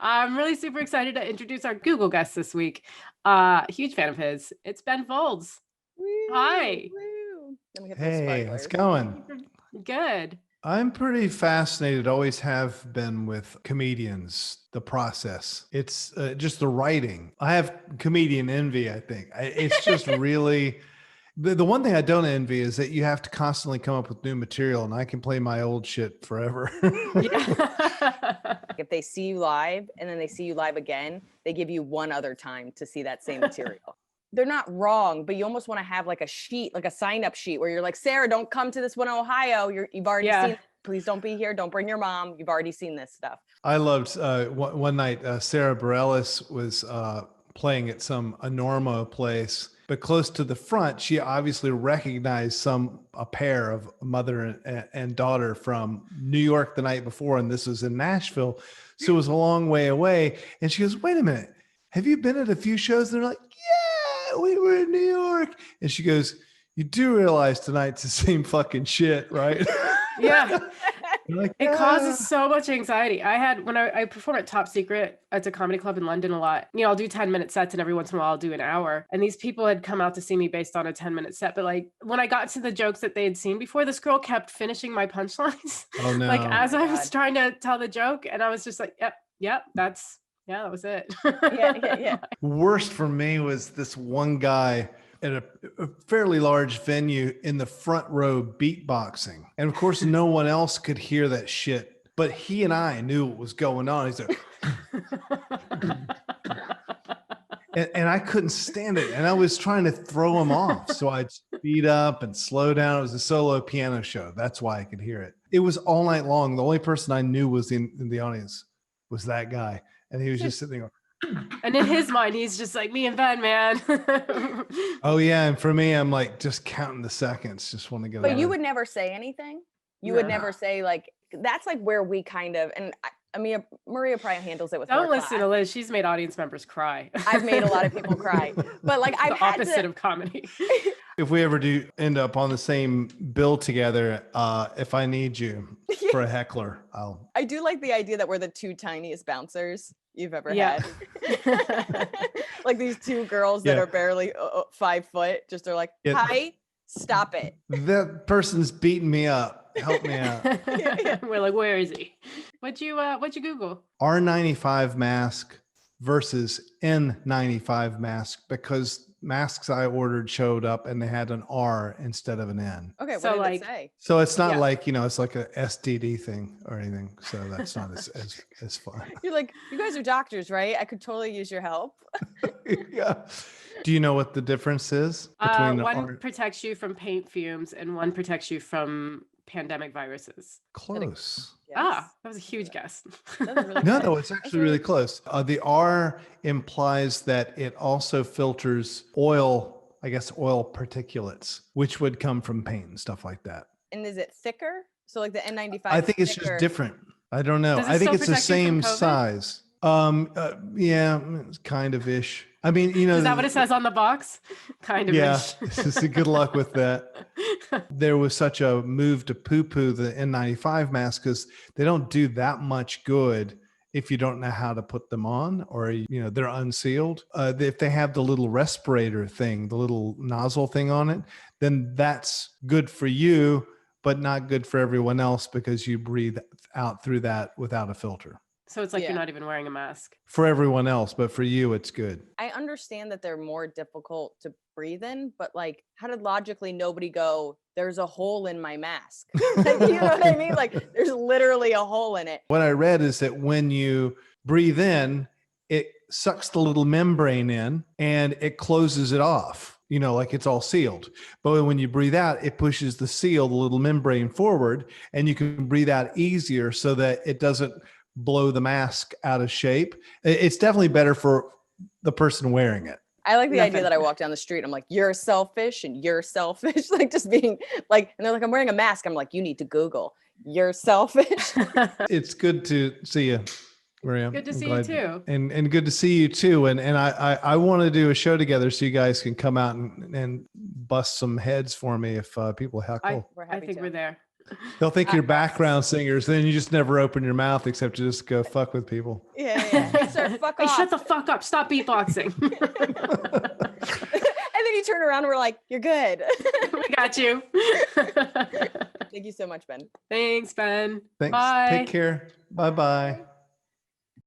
I'm really super excited to introduce our Google guest this week. Huge fan of his. It's Ben Folds. Woo, Hi. woo. Let me hit those Hey, how's it sparklers. going? Good. I'm pretty fascinated, always have been, with comedians, the process. It's just the writing. I have comedian envy, I think. It's just really, the one thing I don't envy is that you have to constantly come up with new material, and I can play my old shit forever. Yeah. If they see you live and then they see you live again, they give you one other time to see that same material. They're not wrong, but you almost want to have like a sheet, like a sign-up sheet where you're like, Sarah, don't come to this one in Ohio. You've already Yeah. seen it. Please don't be here. Don't bring your mom. You've already seen this stuff. I loved one night, Sarah Bareilles was playing at some Enormo place, but close to the front, she obviously recognized a pair of mother and daughter from New York the night before, and this was in Nashville, so it was a long way away. And she goes, "Wait a minute, have you been at a few shows?" And they're like, "Yeah, we were in New York." And she goes, "You do realize tonight's the same fucking shit, right?" Yeah. Like, It causes so much anxiety. When I perform at Top Secret, it's a comedy club in London a lot. I'll do 10-minute sets, and every once in a while I'll do an hour. And these people had come out to see me based on a 10-minute set. But like when I got to the jokes that they had seen before, this girl kept finishing my punchlines. Oh no! Like as I was God. trying to tell the joke, and I was just like, yep, that was it. Yeah. Worst for me was this one guy at a fairly large venue in the front row beatboxing. And of course, no one else could hear that shit, but he and I knew what was going on. He's like, and I couldn't stand it. And I was trying to throw him off. So I'd speed up and slow down. It was a solo piano show. That's why I could hear it. It was all night long. The only person I knew was in the audience was that guy. And he was just sitting there. And in his mind, he's just like, me and Ben, man. Oh yeah, and for me, I'm like just counting the seconds. Just want to get. But you would never say anything. You would No. never say like, that's like where we kind of, and I mean, Maria probably handles it with Don't more listen to class. Liz. She's made audience members cry. I've made a lot of people cry, but like I've the had opposite to, of comedy. If we ever do end up on the same bill together, if I need you for a heckler, I do like the idea that we're the two tiniest bouncers you've ever Yeah. had. Like these two girls that Yeah. are barely 5 foot, just are like, Yeah. hi, stop it. That person's beating me up. Help me out. We're like, where is he? What'd you Google? R95 mask versus N95 mask, because masks I ordered showed up and they had an R instead of an N. Okay, So, what did like- it say? So it's not Yeah. like, it's like a STD thing or anything. So that's not as fun. You're like, you guys are doctors, right? I could totally use your help. Yeah. Do you know what the difference is between the One protects you from paint fumes and one protects you from pandemic viruses. Close? That was a huge guess. That was really No, good. no, it's actually really close. The R implies that it also filters oil particulates, which would come from paint and stuff like that. And is it thicker? So like the N95. I think it's thicker. just different. I don't know. Does it I think still it's the protect you same from COVID? size. Yeah, it's kind of ish. I mean, Is that what it says on the box? Kind of. Yeah, so good luck with that. There was such a move to poo-poo the N95 mask because they don't do that much good if you don't know how to put them on, or they're unsealed. If they have the little respirator thing, the little nozzle thing on it, then that's good for you, but not good for everyone else because you breathe out through that without a filter. So it's like Yeah. you're not even wearing a mask. For everyone else, but for you, it's good. I understand that they're more difficult to breathe in, but like, how did logically nobody go, there's a hole in my mask? Like, you know what I mean? Like, there's literally a hole in it. What I read is that when you breathe in, it sucks the little membrane in and it closes it off, like it's all sealed. But when you breathe out, it pushes the little membrane forward, and you can breathe out easier so that it doesn't blow the mask out of shape. It's definitely better for the person wearing it. I like the idea Nothing. that I walk down the street and I'm like, you're selfish and you're selfish. Like just being like, and they're like, I'm wearing a mask. I'm like, you need to Google, you're selfish. It's good to see you, Maria. Good to I'm see glad- you too. And good to see you too. And I want to do a show together so you guys can come out and bust some heads for me if people heckle. We're I happy think to. we're there. They'll think you're background singers. Then you just never open your mouth except to just go fuck with people. Yeah. Sir, fuck Hey, off. shut the fuck up. Stop beatboxing. And then you turn around and we're like, you're good. We got you. Thank you so much, Ben. Thanks, Ben. Thanks. Bye. Take care. Bye-bye.